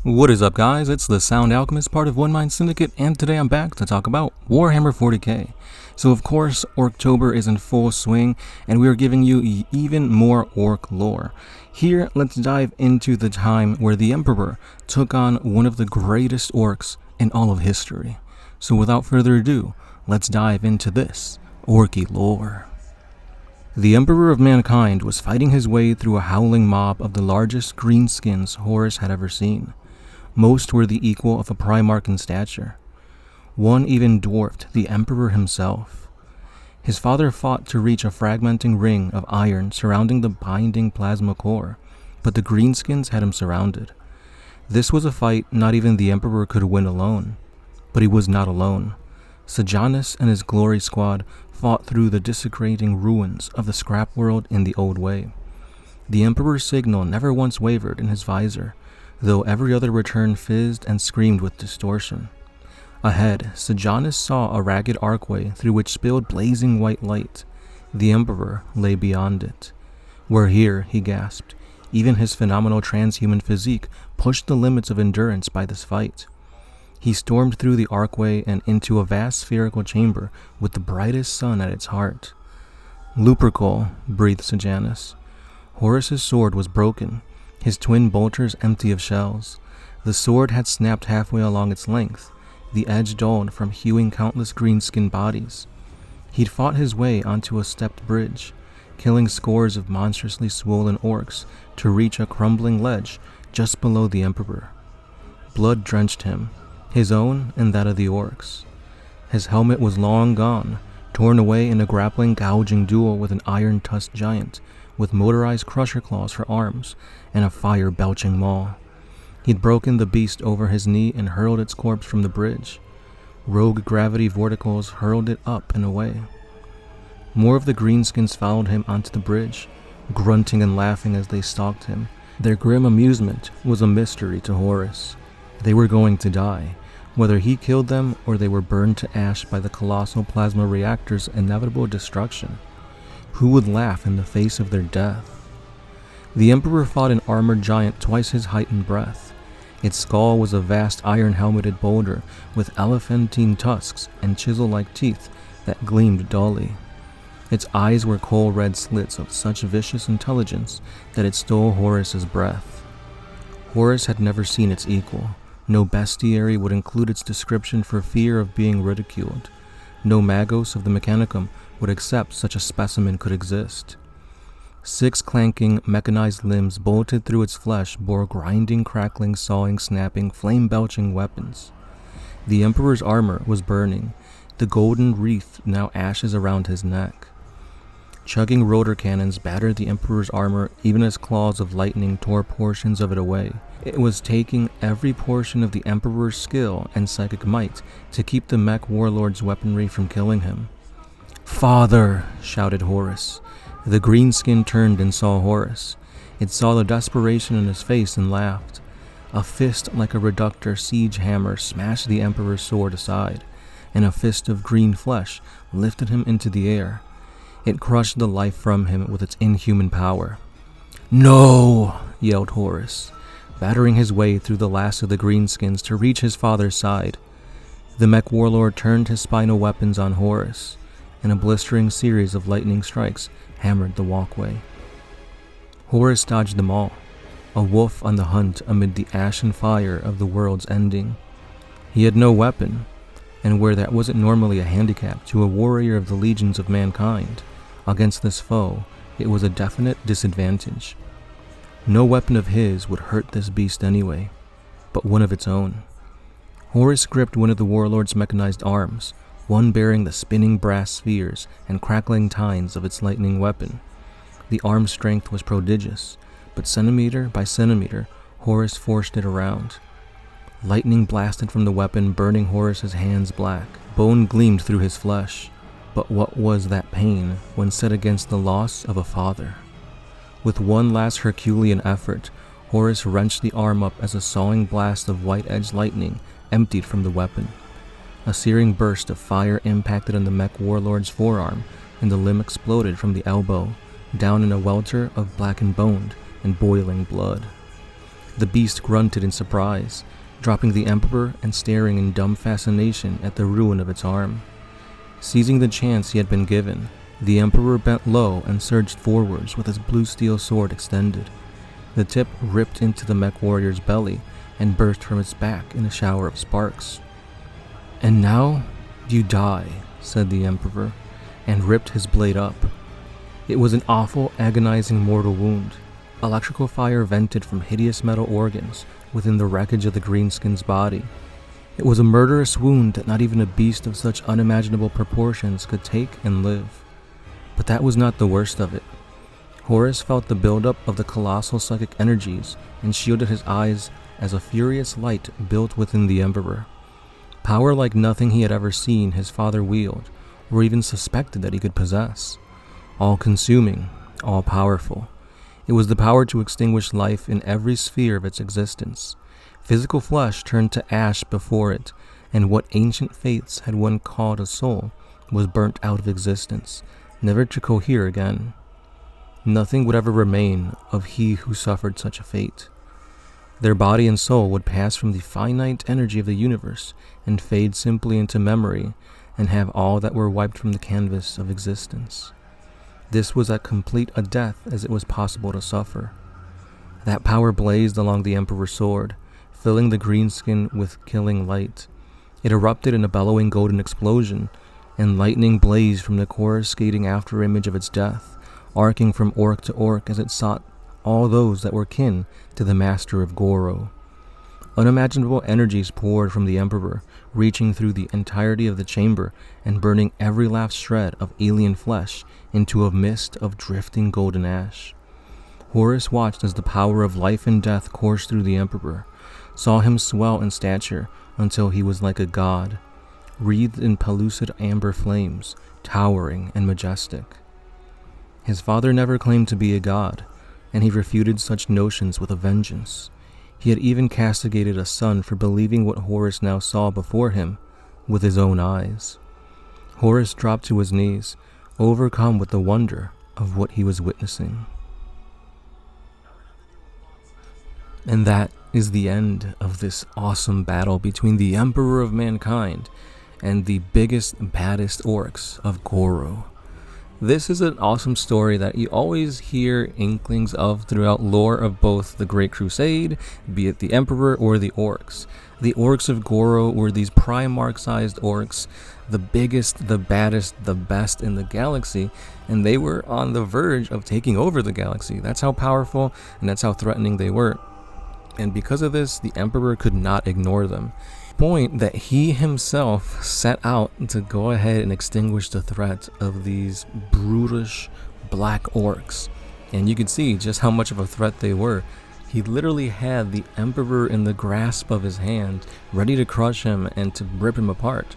What is up, guys? It's the Sound Alchemist, part of One Mind Syndicate, and today I'm back to talk about Warhammer 40K. So of course, Orktober is in full swing, and we are giving you even more orc lore. Here, let's dive into the time where the Emperor took on one of the greatest orcs in all of history. So without further ado, let's dive into this orky lore. The Emperor of Mankind was fighting his way through a howling mob of the largest greenskins Horus had ever seen. Most were the equal of a Primarch in stature. One even dwarfed the Emperor himself. His father fought to reach a fragmenting ring of iron surrounding the binding plasma core, but the greenskins had him surrounded. This was a fight not even the Emperor could win alone. But he was not alone. Sejanus and his glory squad fought through the desecrating ruins of the scrap world in the old way. The Emperor's signal never once wavered in his visor, though every other return fizzed and screamed with distortion. Ahead, Sejanus saw a ragged archway through which spilled blazing white light. The Emperor lay beyond it. "We're here," he gasped. Even his phenomenal transhuman physique pushed the limits of endurance by this fight. He stormed through the archway and into a vast spherical chamber with the brightest sun at its heart. "Lupercal," breathed Sejanus. Horus's sword was broken, his twin bolters empty of shells. The sword had snapped halfway along its length, the edge dulled from hewing countless greenskin bodies. He'd fought his way onto a stepped bridge, killing scores of monstrously swollen orcs to reach a crumbling ledge just below the Emperor. Blood drenched him, his own and that of the orcs. His helmet was long gone, torn away in a grappling, gouging duel with an iron-tusked giant, with motorized crusher claws for arms and a fire-belching maw. He'd broken the beast over his knee and hurled its corpse from the bridge. Rogue gravity vorticles hurled it up and away. More of the greenskins followed him onto the bridge, grunting and laughing as they stalked him. Their grim amusement was a mystery to Horus. They were going to die, whether he killed them or they were burned to ash by the colossal plasma reactor's inevitable destruction. Who would laugh in the face of their death? The Emperor fought an armored giant twice his height and breadth. Its skull was a vast iron-helmeted boulder with elephantine tusks and chisel-like teeth that gleamed dully. Its eyes were coal-red slits of such vicious intelligence that it stole Horus's breath. Horus had never seen its equal. No bestiary would include its description for fear of being ridiculed. No magos of the Mechanicum would accept such a specimen could exist. 6 clanking, mechanized limbs bolted through its flesh bore grinding, crackling, sawing, snapping, flame-belching weapons. The Emperor's armor was burning, the golden wreath now ashes around his neck. Chugging rotor cannons battered the Emperor's armor even as claws of lightning tore portions of it away. It was taking every portion of the Emperor's skill and psychic might to keep the mech warlord's weaponry from killing him. "Father!" shouted Horus. The greenskin turned and saw Horus. It saw the desperation in his face and laughed. A fist like a reductor siege hammer smashed the Emperor's sword aside, and a fist of green flesh lifted him into the air. It crushed the life from him with its inhuman power. "No!" yelled Horus, battering his way through the last of the greenskins to reach his father's side. The mech warlord turned his spinal weapons on Horus, and a blistering series of lightning strikes hammered the walkway. Horus dodged them all, a wolf on the hunt amid the ashen fire of the world's ending. He had no weapon, and where that wasn't normally a handicap to a warrior of the legions of mankind, against this foe, it was a definite disadvantage. No weapon of his would hurt this beast anyway, but one of its own. Horus gripped one of the warlord's mechanized arms, one bearing the spinning brass spheres and crackling tines of its lightning weapon. The arm's strength was prodigious, but centimeter by centimeter, Horus forced it around. Lightning blasted from the weapon, burning Horus's hands black. Bone gleamed through his flesh, but what was that pain when set against the loss of a father? With one last Herculean effort, Horus wrenched the arm up as a sawing blast of white-edged lightning emptied from the weapon. A searing burst of fire impacted on the mech warlord's forearm, and the limb exploded from the elbow, down in a welter of blackened bone and boiling blood. The beast grunted in surprise, dropping the Emperor and staring in dumb fascination at the ruin of its arm. Seizing the chance he had been given, the Emperor bent low and surged forwards with his blue steel sword extended. The tip ripped into the mech warrior's belly and burst from its back in a shower of sparks. "And now you die," said the Emperor, and ripped his blade up. It was an awful, agonizing mortal wound. Electrical fire vented from hideous metal organs within the wreckage of the greenskin's body. It was a murderous wound that not even a beast of such unimaginable proportions could take and live. But that was not the worst of it. Horus felt the buildup of the colossal psychic energies and shielded his eyes as a furious light built within the Emperor. Power like nothing he had ever seen his father wield, or even suspected that he could possess. All-consuming, all-powerful. It was the power to extinguish life in every sphere of its existence. Physical flesh turned to ash before it, and what ancient faiths had one called a soul was burnt out of existence, never to cohere again. Nothing would ever remain of he who suffered such a fate. Their body and soul would pass from the finite energy of the universe and fade simply into memory and have all that were wiped from the canvas of existence. This was as complete a death as it was possible to suffer. That power blazed along the Emperor's sword, filling the greenskin with killing light. It erupted in a bellowing golden explosion, and lightning blazed from the coruscating afterimage of its death, arcing from orc to orc as it sought all those that were kin to the master of Gorro. Unimaginable energies poured from the Emperor, reaching through the entirety of the chamber and burning every last shred of alien flesh into a mist of drifting golden ash. Horus watched as the power of life and death coursed through the Emperor, saw him swell in stature until he was like a god, wreathed in pellucid amber flames, towering and majestic. His father never claimed to be a god, and he refuted such notions with a vengeance. He had even castigated a son for believing what Horus now saw before him with his own eyes. Horus dropped to his knees, overcome with the wonder of what he was witnessing. And that is the end of this awesome battle between the Emperor of Mankind and the biggest, baddest orcs of Gorro. This is an awesome story that you always hear inklings of throughout lore of both the Great Crusade, be it the Emperor or the orcs. The orcs of Gorro were these Primarch-sized orcs, the biggest, the baddest, the best in the galaxy, and they were on the verge of taking over the galaxy. That's how powerful and that's how threatening they were. And because of this, the Emperor could not ignore them. Point that he himself set out to go ahead and extinguish the threat of these brutish black orcs. And you could see just how much of a threat they were. He literally had the Emperor in the grasp of his hand, ready to crush him and to rip him apart.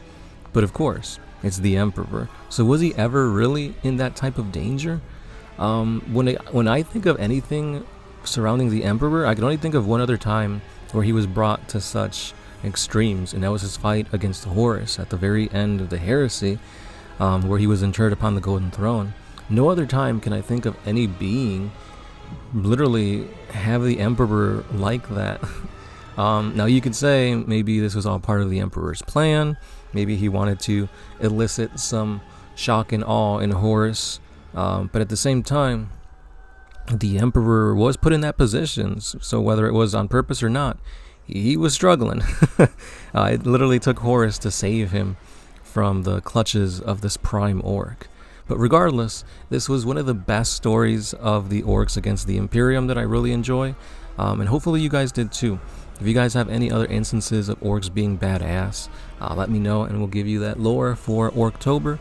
But of course, it's the Emperor. So was he ever really in that type of danger? When I think of anything surrounding the Emperor, I can only think of one other time where he was brought to such extremes, and that was his fight against Horus at the very end of the heresy, where he was interred upon the golden throne. No other time can I think of any being literally have the Emperor like that. Now you could say maybe this was all part of the Emperor's plan. Maybe he wanted to elicit some shock and awe in Horus, but at the same time, the Emperor was put in that position, so whether it was on purpose or not, he was struggling. It literally took Horus to save him from the clutches of this prime orc. But regardless, this was one of the best stories of the orcs against the Imperium that I really enjoy, and hopefully you guys did too. If you guys have any other instances of orcs being badass, let me know and we'll give you that lore for Orktober.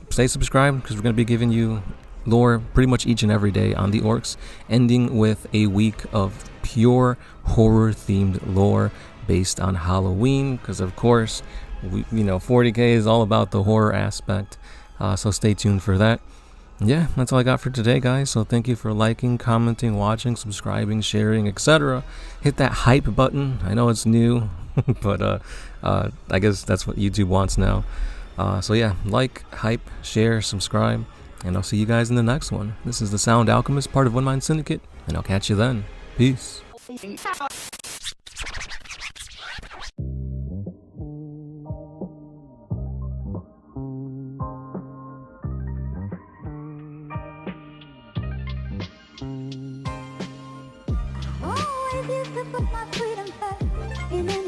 Stay subscribed because we're going to be giving you lore pretty much each and every day on the orcs, ending with a week of pure horror themed lore based on Halloween, because of course 40K is all about the horror aspect, so stay tuned for that. Yeah, that's all I got for today, guys. So thank you for liking, commenting, watching, subscribing, sharing, etc. Hit that hype button. I know it's new but I guess that's what YouTube wants now. So yeah, like, hype, share, subscribe, and I'll see you guys in the next one. This is the Sound Alchemist, part of One Mind Syndicate, and I'll catch you then. Peace. Oh, if you could put my freedom back in any